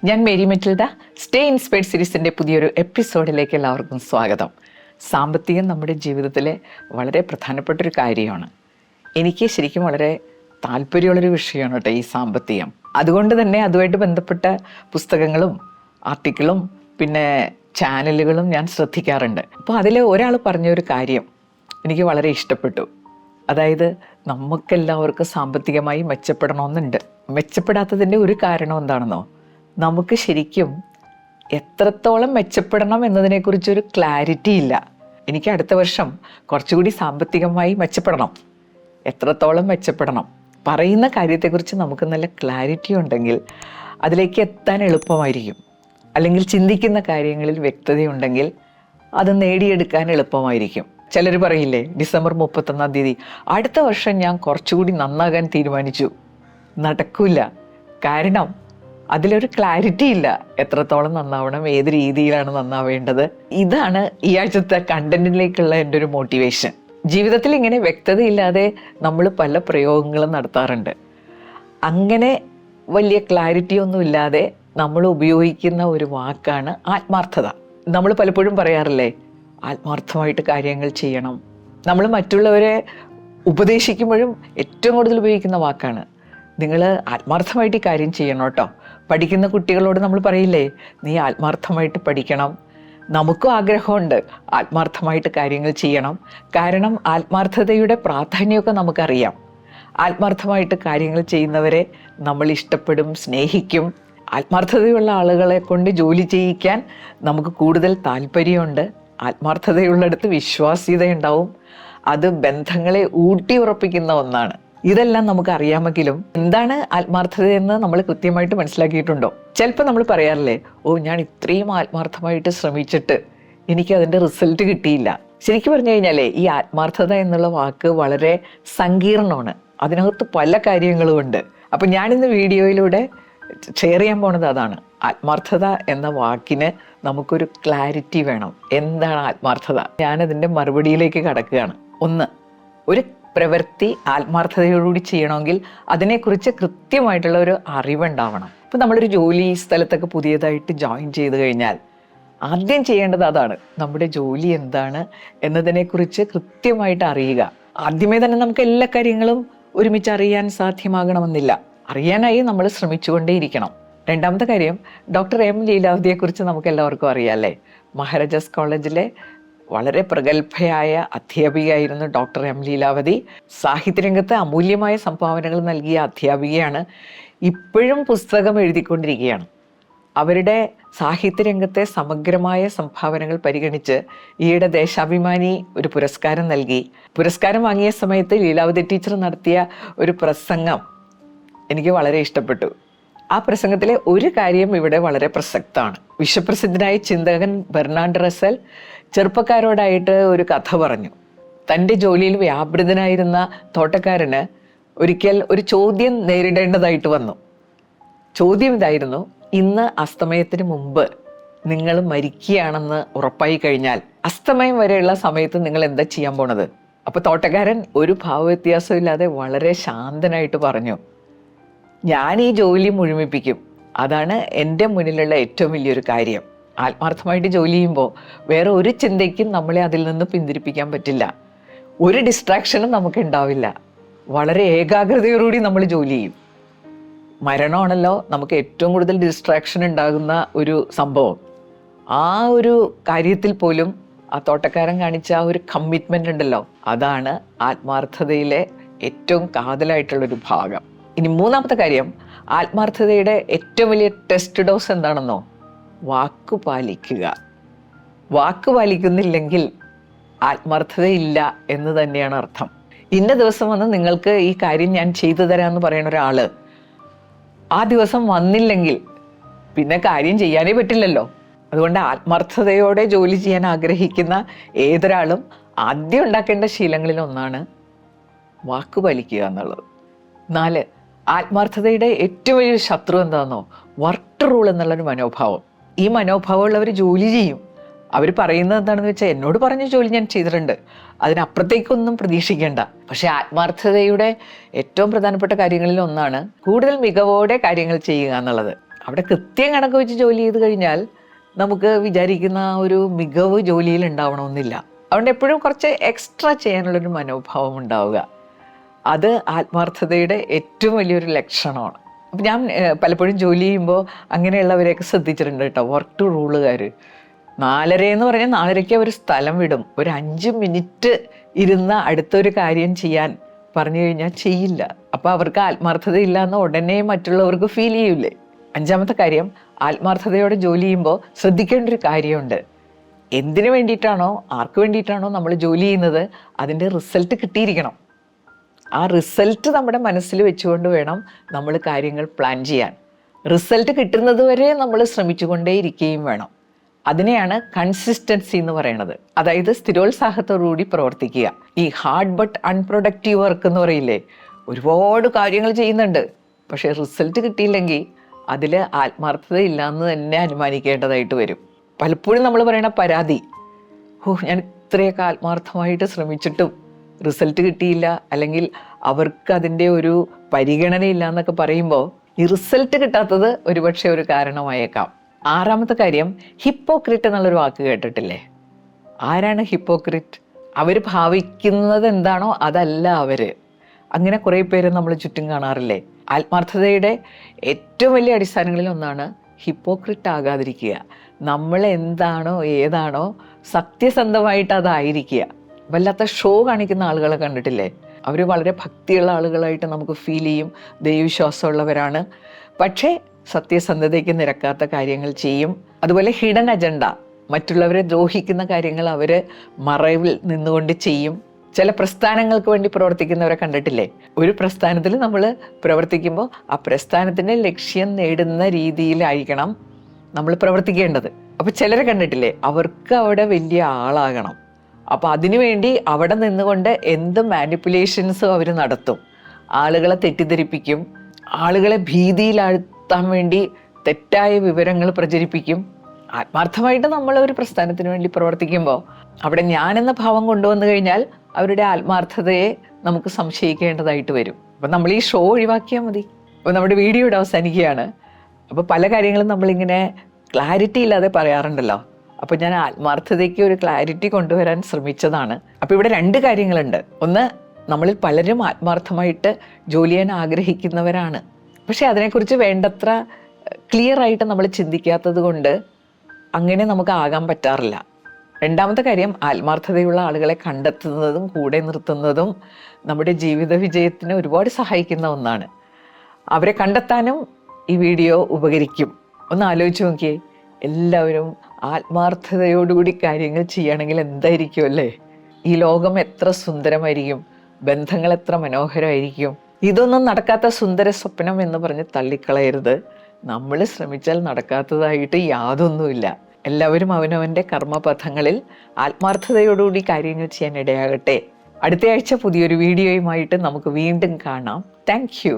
ഞാൻ Mary Metilda. Stay inspired സീരീസിൻ്റെ പുതിയൊരു എപ്പിസോഡിലേക്ക് എല്ലാവർക്കും സ്വാഗതം. സാമ്പത്തികം നമ്മുടെ ജീവിതത്തിലെ വളരെ പ്രധാനപ്പെട്ടൊരു കാര്യമാണ്. എനിക്ക് ശരിക്കും വളരെ താല്പര്യമുള്ളൊരു വിഷയമാണ് കേട്ടോ ഈ സാമ്പത്തികം. അതുകൊണ്ട് തന്നെ അതുമായിട്ട് ബന്ധപ്പെട്ട പുസ്തകങ്ങളും ആർട്ടിക്കിളും പിന്നെ ചാനലുകളും ഞാൻ ശ്രദ്ധിക്കാറുണ്ട്. അപ്പോൾ അതിൽ ഒരാൾ പറഞ്ഞൊരു കാര്യം എനിക്ക് വളരെ ഇഷ്ടപ്പെട്ടു. അതായത് നമുക്കെല്ലാവർക്കും സാമ്പത്തികമായി മെച്ചപ്പെടണമെന്നുണ്ട്. മെച്ചപ്പെടാത്തതിൻ്റെ ഒരു കാരണം എന്താണെന്നോ, നമുക്ക് ശരിക്കും എത്രത്തോളം മെച്ചപ്പെടണം എന്നതിനെക്കുറിച്ചൊരു ക്ലാരിറ്റി ഇല്ല. എനിക്ക് അടുത്ത വർഷം കുറച്ചുകൂടി സാമ്പത്തികമായി മെച്ചപ്പെടണം, എത്രത്തോളം മെച്ചപ്പെടണം, പറയുന്ന കാര്യത്തെക്കുറിച്ച് നമുക്ക് നല്ല ക്ലാരിറ്റി ഉണ്ടെങ്കിൽ അതിലേക്ക് എത്താൻ എളുപ്പമായിരിക്കും. അല്ലെങ്കിൽ ചിന്തിക്കുന്ന കാര്യങ്ങളിൽ വ്യക്തതയുണ്ടെങ്കിൽ അത് നേടിയെടുക്കാൻ എളുപ്പമായിരിക്കും. ചിലർ പറയില്ലേ, ഡിസംബർ 31 അടുത്ത വർഷം ഞാൻ കുറച്ചുകൂടി നന്നാകാൻ തീരുമാനിച്ചു. നടക്കില്ല. കാരണം അതിലൊരു ക്ലാരിറ്റി ഇല്ല. എത്രത്തോളം നന്നാവണം, ഏത് രീതിയിലാണ് നന്നാവേണ്ടത്. ഇതാണ് ഈ ആഴ്ചത്തെ കണ്ടന്റിലേക്കുള്ള എൻ്റെ ഒരു മോട്ടിവേഷൻ. ജീവിതത്തിൽ ഇങ്ങനെ വ്യക്തതയില്ലാതെ നമ്മൾ പല പ്രയോഗങ്ങളും നടത്താറുണ്ട്. അങ്ങനെ വലിയ ക്ലാരിറ്റി ഒന്നും ഇല്ലാതെ നമ്മൾ ഉപയോഗിക്കുന്ന ഒരു വാക്കാണ് ആത്മാർത്ഥത. നമ്മൾ പലപ്പോഴും പറയാറില്ലേ, ആത്മാർത്ഥമായിട്ട് കാര്യങ്ങൾ ചെയ്യണം. നമ്മൾ മറ്റുള്ളവരെ ഉപദേശിക്കുമ്പോഴും ഏറ്റവും കൂടുതൽ ഉപയോഗിക്കുന്ന വാക്കാണ്, നിങ്ങൾ ആത്മാർത്ഥമായിട്ട് ഈ കാര്യം ചെയ്യണം കേട്ടോ. പഠിക്കുന്ന കുട്ടികളോട് നമ്മൾ പറയില്ലേ, നീ ആത്മാർത്ഥമായിട്ട് പഠിക്കണം. നമുക്കും ആഗ്രഹമുണ്ട് ആത്മാർത്ഥമായിട്ട് കാര്യങ്ങൾ ചെയ്യണം. കാരണം ആത്മാർത്ഥതയുടെ പ്രാധാന്യമൊക്കെ നമുക്കറിയാം. ആത്മാർത്ഥമായിട്ട് കാര്യങ്ങൾ ചെയ്യുന്നവരെ നമ്മൾ ഇഷ്ടപ്പെടും, സ്നേഹിക്കും. ആത്മാർത്ഥതയുള്ള ആളുകളെ കൊണ്ട് ജോലി ചെയ്യിക്കാൻ നമുക്ക് കൂടുതൽ താല്പര്യമുണ്ട്. ആത്മാർത്ഥതയുള്ളിടത്ത് വിശ്വാസ്യതയുണ്ടാവും. അത് ബന്ധങ്ങളെ ഊട്ടി ഉറപ്പിക്കുന്ന ഒന്നാണ്. ഇതെല്ലാം നമുക്ക് അറിയാമെങ്കിലും എന്താണ് ആത്മാർത്ഥതയെന്ന് നമ്മൾ കൃത്യമായിട്ട് മനസ്സിലാക്കിയിട്ടുണ്ടോ? ചിലപ്പോൾ നമ്മൾ പറയാറില്ലേ, ഞാൻ ഇത്രയും ആത്മാർത്ഥമായിട്ട് ശ്രമിച്ചിട്ട് എനിക്ക് അതിൻ്റെ റിസൾട്ട് കിട്ടിയില്ല. ശരിക്കും പറഞ്ഞു കഴിഞ്ഞാലേ ഈ ആത്മാർത്ഥത എന്നുള്ള വാക്ക് വളരെ സങ്കീർണമാണ്. അതിനകത്ത് പല കാര്യങ്ങളുമുണ്ട്. അപ്പം ഞാനിന്ന് വീഡിയോയിലൂടെ ഷെയർ ചെയ്യാൻ പോണത് അതാണ്. ആത്മാർത്ഥത എന്ന വാക്കിന് നമുക്കൊരു ക്ലാരിറ്റി വേണം. എന്താണ് ആത്മാർത്ഥത? ഞാനതിൻ്റെ മറുപടിയിലേക്ക് കടക്കുകയാണ്. ഒരു പ്രവൃത്തി ആത്മാർത്ഥതയോടുകൂടി ചെയ്യണമെങ്കിൽ അതിനെക്കുറിച്ച് കൃത്യമായിട്ടുള്ള ഒരു അറിവുണ്ടാവണം. ഇപ്പം നമ്മളൊരു ജോലി സ്ഥലത്തൊക്കെ പുതിയതായിട്ട് ജോയിൻ ചെയ്ത് കഴിഞ്ഞാൽ ആദ്യം ചെയ്യേണ്ടത് അതാണ്. നമ്മുടെ ജോലി എന്താണ് എന്നതിനെക്കുറിച്ച് കൃത്യമായിട്ട് അറിയുക. ആദ്യമേ തന്നെ നമുക്ക് എല്ലാ കാര്യങ്ങളും ഒരുമിച്ച് അറിയാൻ സാധ്യമാകണമെന്നില്ല. അറിയാനായി നമ്മൾ ശ്രമിച്ചുകൊണ്ടേയിരിക്കണം. രണ്ടാമത്തെ കാര്യം, ഡോക്ടർ എം ലീലാവതിയെക്കുറിച്ച് നമുക്ക് എല്ലാവർക്കും അറിയാം അല്ലേ. മഹാരാജാസ് കോളേജിലെ വളരെ പ്രഗത്ഭയായ അധ്യാപികയായിരുന്നു ഡോക്ടർ എം ലീലാവതി. സാഹിത്യരംഗത്ത് അമൂല്യമായ സംഭാവനകൾ നൽകിയ അധ്യാപികയാണ്. ഇപ്പോഴും പുസ്തകം എഴുതിക്കൊണ്ടിരിക്കുകയാണ്. അവരുടെ സാഹിത്യരംഗത്തെ സമഗ്രമായ സംഭാവനകൾ പരിഗണിച്ച് ഈയിടെ ദേശാഭിമാനി ഒരു പുരസ്കാരം നൽകി. പുരസ്കാരം വാങ്ങിയ സമയത്ത് ലീലാവതി ടീച്ചർ നടത്തിയ ഒരു പ്രസംഗം എനിക്ക് വളരെ ഇഷ്ടപ്പെട്ടു. ആ പ്രസംഗത്തിലെ ഒരു കാര്യം ഇവിടെ വളരെ പ്രസക്തമാണ്. വിശ്വപ്രസിദ്ധനായ ചിന്തകൻ ബെർണാഡ് റസൽ ചെറുപ്പക്കാരോടായിട്ട് ഒരു കഥ പറഞ്ഞു. തൻ്റെ ജോലിയിൽ വ്യാപൃതനായിരുന്ന തോട്ടക്കാരന് ഒരിക്കൽ ഒരു ചോദ്യം നേരിടേണ്ടതായിട്ട് വന്നു. ചോദ്യം ഇതായിരുന്നു, ഇന്ന് അസ്തമയത്തിന് മുമ്പ് നിങ്ങൾ മരിക്കുകയാണെന്ന് ഉറപ്പായി കഴിഞ്ഞാൽ അസ്തമയം വരെയുള്ള സമയത്ത് നിങ്ങൾ എന്താ ചെയ്യാൻ പോണത്? അപ്പോൾ തോട്ടക്കാരൻ ഒരു ഭാവവ്യത്യാസവും ഇല്ലാതെ വളരെ ശാന്തനായിട്ട് പറഞ്ഞു, ഞാൻ ഈ ജോലി മുഴുമിപ്പിക്കും. അതാണ് എൻ്റെ മുന്നിലുള്ള ഏറ്റവും വലിയൊരു കാര്യം. ആത്മാർത്ഥമായിട്ട് ജോലി ചെയ്യുമ്പോൾ വേറെ ഒരു ചിന്തയ്ക്കും നമ്മളെ അതിൽ നിന്ന് പിന്തിരിപ്പിക്കാൻ പറ്റില്ല. ഒരു ഡിസ്ട്രാക്ഷനും നമുക്ക് ഉണ്ടാവില്ല. വളരെ ഏകാഗ്രതയോടുകൂടി നമ്മൾ ജോലി ചെയ്യും. മരണമാണല്ലോ നമുക്ക് ഏറ്റവും കൂടുതൽ ഡിസ്ട്രാക്ഷൻ ഉണ്ടാകുന്ന ഒരു സംഭവം. ആ ഒരു കാര്യത്തിൽ പോലും ആ തോട്ടക്കാരൻ കാണിച്ച ആ ഒരു കമ്മിറ്റ്മെൻ്റ് ഉണ്ടല്ലോ, അതാണ് ആത്മാർത്ഥതയിലെ ഏറ്റവും കാതലായിട്ടുള്ളൊരു ഭാഗം. ഇനി മൂന്നാമത്തെ കാര്യം, ആത്മാർത്ഥതയുടെ ഏറ്റവും വലിയ ടെസ്റ്റ് ഡോസ് എന്താണെന്നോ, വാക്ക് പാലിക്കുക. വാക്ക് പാലിക്കുന്നില്ലെങ്കിൽ ആത്മാർത്ഥതയില്ല എന്ന് തന്നെയാണ് അർത്ഥം. ഇന്ന ദിവസം വന്ന് നിങ്ങൾക്ക് ഈ കാര്യം ഞാൻ ചെയ്തു തരാമെന്ന് പറയുന്ന ഒരാൾ ആ ദിവസം വന്നില്ലെങ്കിൽ പിന്നെ കാര്യം ചെയ്യാനേ പറ്റില്ലല്ലോ. അതുകൊണ്ട് ആത്മാർത്ഥതയോടെ ജോലി ചെയ്യാൻ ആഗ്രഹിക്കുന്ന ഏതൊരാളും ആദ്യം ഉണ്ടാക്കേണ്ട ശീലങ്ങളിൽ ഒന്നാണ് വാക്ക് പാലിക്കുക എന്നുള്ളത്. 4, ആത്മാർത്ഥതയുടെ ഏറ്റവും വലിയൊരു ശത്രു എന്താണെന്നോ, വർക്ക് റൂൾ എന്നുള്ളൊരു മനോഭാവം. ഈ മനോഭാവമുള്ളവർ ജോലി ചെയ്യും. അവർ പറയുന്നത് എന്താണെന്ന് വെച്ചാൽ, എന്നോട് പറഞ്ഞ ജോലി ഞാൻ ചെയ്തിട്ടുണ്ട്, അതിനപ്പുറത്തേക്കൊന്നും പ്രതീക്ഷിക്കേണ്ട. പക്ഷെ ആത്മാർത്ഥതയുടെ ഏറ്റവും പ്രധാനപ്പെട്ട കാര്യങ്ങളിൽ ഒന്നാണ് കൂടുതൽ മികവോടെ കാര്യങ്ങൾ ചെയ്യുക എന്നുള്ളത്. അവിടെ കൃത്യം കണക്ക് വെച്ച് ജോലി ചെയ്ത് കഴിഞ്ഞാൽ നമുക്ക് വിചാരിക്കുന്ന ഒരു മികവ് ജോലിയിൽ ഉണ്ടാവണമെന്നില്ല. അതുകൊണ്ട് എപ്പോഴും കുറച്ച് എക്സ്ട്രാ ചെയ്യാനുള്ളൊരു മനോഭാവം ഉണ്ടാവുക, അത് ആത്മാർത്ഥതയുടെ ഏറ്റവും വലിയൊരു ലക്ഷണമാണ്. അപ്പം ഞാൻ പലപ്പോഴും ജോലി ചെയ്യുമ്പോൾ അങ്ങനെയുള്ളവരെയൊക്കെ ശ്രദ്ധിച്ചിട്ടുണ്ട് കേട്ടോ. വർക്ക് ടു റൂളുകാർ 4:30 എന്ന് പറഞ്ഞാൽ 4:30 അവർ സ്ഥലം വിടും. ഒരു 5 മിനിറ്റ് ഇരുന്ന് അടുത്തൊരു കാര്യം ചെയ്യാൻ പറഞ്ഞു കഴിഞ്ഞാൽ ചെയ്യില്ല. അപ്പോൾ അവർക്ക് ആത്മാർത്ഥത ഇല്ല എന്ന് ഉടനെ മറ്റുള്ളവർക്ക് ഫീൽ ചെയ്യൂലേ. 5ാമത്തെ കാര്യം, ആത്മാർത്ഥതയോടെ ജോലി ചെയ്യുമ്പോൾ ശ്രദ്ധിക്കേണ്ട ഒരു കാര്യമുണ്ട്. എന്തിനു വേണ്ടിയിട്ടാണോ ആർക്ക് വേണ്ടിയിട്ടാണോ നമ്മൾ ജോലി ചെയ്യുന്നത് അതിൻ്റെ റിസൾട്ട് കിട്ടിയിരിക്കണം. ആ റിസൾട്ട് നമ്മുടെ മനസ്സിൽ വെച്ചുകൊണ്ട് വേണം നമ്മൾ കാര്യങ്ങൾ പ്ലാൻ ചെയ്യാൻ. റിസൾട്ട് കിട്ടുന്നത് വരെ നമ്മൾ ശ്രമിച്ചുകൊണ്ടേയിരിക്കുകയും വേണം. അതിനെയാണ് കൺസിസ്റ്റൻസി എന്ന് പറയുന്നത്. അതായത് സ്ഥിരോത്സാഹത്തോടുകൂടി പ്രവർത്തിക്കുക. ഈ ഹാർഡ് ബട്ട് അൺപ്രൊഡക്റ്റീവ് വർക്ക് എന്ന് പറയില്ലേ, ഒരുപാട് കാര്യങ്ങൾ ചെയ്യുന്നുണ്ട്, പക്ഷേ റിസൾട്ട് കിട്ടിയില്ലെങ്കിൽ അതിൽ ആത്മാർത്ഥത ഇല്ലയെന്ന് തന്നെ അനുമാനിക്കേണ്ടതായിട്ട് വരും. പലപ്പോഴും നമ്മൾ പറയണ പരാതി, ഞാൻ ഇത്രയൊക്കെ ആത്മാർത്ഥമായിട്ട് ശ്രമിച്ചിട്ടും റിസൾട്ട് കിട്ടിയില്ല, അല്ലെങ്കിൽ അവർക്ക് അതിൻ്റെ ഒരു പരിഗണനയില്ല എന്നൊക്കെ പറയുമ്പോൾ ഈ റിസൾട്ട് കിട്ടാത്തത് ഒരുപക്ഷെ ഒരു കാരണമായേക്കാം. 6ാമത്തെ കാര്യം, ഹിപ്പോക്രിറ്റ് എന്നുള്ളൊരു വാക്ക് കേട്ടിട്ടില്ലേ? ആരാണ് ഹിപ്പോക്രിറ്റ്? അവർ ഭാവിക്കുന്നത് എന്താണോ അതല്ല അവർ. അങ്ങനെ കുറേ പേര് നമ്മൾ ചുറ്റും കാണാറില്ലേ. ആത്മാർത്ഥതയുടെ ഏറ്റവും വലിയ അടിസ്ഥാനങ്ങളിൽ ഒന്നാണ് ഹിപ്പോക്രിറ്റ് ആകാതിരിക്കുക. നമ്മൾ എന്താണോ ഏതാണോ സത്യസന്ധമായിട്ട് അതായിരിക്കുക. വല്ലാത്ത ഷോ കാണിക്കുന്ന ആളുകളെ കണ്ടിട്ടില്ലേ? അവർ വളരെ ഭക്തിയുള്ള ആളുകളായിട്ട് നമുക്ക് ഫീൽ ചെയ്യും, ദൈവവിശ്വാസമുള്ളവരാണ്, പക്ഷേ സത്യസന്ധതയ്ക്ക് നിരക്കാത്ത കാര്യങ്ങൾ ചെയ്യും. അതുപോലെ ഹിഡൻ അജണ്ട, മറ്റുള്ളവരെ ദ്രോഹിക്കുന്ന കാര്യങ്ങൾ അവർ മറവിൽ നിന്നുകൊണ്ട് ചെയ്യും. ചില പ്രസ്ഥാനങ്ങൾക്ക് വേണ്ടി പ്രവർത്തിക്കുന്നവരെ കണ്ടിട്ടില്ലേ? ഒരു പ്രസ്ഥാനത്തിൽ നമ്മൾ പ്രവർത്തിക്കുമ്പോൾ ആ പ്രസ്ഥാനത്തിൻ്റെ ലക്ഷ്യം നേടുന്ന രീതിയിലായിരിക്കണം നമ്മൾ പ്രവർത്തിക്കേണ്ടത്. അപ്പോൾ ചിലരെ കണ്ടിട്ടില്ലേ, അവർക്ക് അവിടെ വലിയ ആളാകണം. അപ്പോൾ അതിനുവേണ്ടി അവിടെ നിന്നുകൊണ്ട് എന്ത് മാനിപ്പുലേഷൻസും അവർ നടത്തും. ആളുകളെ തെറ്റിദ്ധരിപ്പിക്കും, ആളുകളെ ഭീതിയിലാഴ്ത്താൻ വേണ്ടി തെറ്റായ വിവരങ്ങൾ പ്രചരിപ്പിക്കും. ആത്മാർത്ഥമായിട്ട് നമ്മൾ ഒരു പ്രസ്ഥാനത്തിന് വേണ്ടി പ്രവർത്തിക്കുമ്പോൾ അവിടെ ഞാനെന്ന ഭാവം കൊണ്ടുവന്നു കഴിഞ്ഞാൽ അവരുടെ ആത്മാർത്ഥതയെ നമുക്ക് സംശയിക്കേണ്ടതായിട്ട് വരും. അപ്പം നമ്മൾ ഈ ഷോ ഒഴിവാക്കിയാൽ മതി. അപ്പോൾ നമ്മുടെ വീഡിയോ ഇവിടെ അവസാനിക്കുകയാണ്. അപ്പോൾ പല കാര്യങ്ങളും നമ്മളിങ്ങനെ ക്ലാരിറ്റി ഇല്ലാതെ പറയാറുണ്ടല്ലോ. അപ്പോൾ ഞാൻ ആത്മാർത്ഥതയ്ക്ക് ഒരു ക്ലാരിറ്റി കൊണ്ടുവരാൻ ശ്രമിച്ചതാണ്. അപ്പോൾ ഇവിടെ 2 കാര്യങ്ങളുണ്ട്. ഒന്ന്, നമ്മളിൽ പലരും ആത്മാർത്ഥമായിട്ട് ജോലി ചെയ്യാൻ ആഗ്രഹിക്കുന്നവരാണ്, പക്ഷേ അതിനെക്കുറിച്ച് വേണ്ടത്ര ക്ലിയറായിട്ട് നമ്മൾ ചിന്തിക്കാത്തത് കൊണ്ട് അങ്ങനെ നമുക്ക് ആകാൻ പറ്റാറില്ല. 2ാമത്തെ കാര്യം, ആത്മാർത്ഥതയുള്ള ആളുകളെ കണ്ടെത്തുന്നതും കൂടെ നിർത്തുന്നതും നമ്മുടെ ജീവിത വിജയത്തിന് ഒരുപാട് സഹായിക്കുന്ന ഒന്നാണ്. അവരെ കണ്ടെത്താനും ഈ വീഡിയോ ഉപകരിക്കും. ഒന്ന് ആലോചിച്ച് നോക്കിയേ, എല്ലാവരും ആത്മാർത്ഥതയോടുകൂടി കാര്യങ്ങൾ ചെയ്യുകയാണെങ്കിൽ എന്തായിരിക്കും അല്ലേ? ഈ ലോകം എത്ര സുന്ദരമായിരിക്കും, ബന്ധങ്ങൾ എത്ര മനോഹരമായിരിക്കും. ഇതൊന്നും നടക്കാത്ത സുന്ദര സ്വപ്നം എന്ന് പറഞ്ഞ് തള്ളിക്കളയരുത്. നമ്മൾ ശ്രമിച്ചാൽ നടക്കാത്തതായിട്ട് യാതൊന്നുമില്ല. എല്ലാവരും അവനവൻ്റെ കർമ്മപഥങ്ങളിൽ ആത്മാർത്ഥതയോടുകൂടി കാര്യങ്ങൾ ചെയ്യാൻ ഇടയാകട്ടെ. അടുത്ത ആഴ്ച പുതിയൊരു വീഡിയോയുമായിട്ട് നമുക്ക് വീണ്ടും കാണാം. Thank you.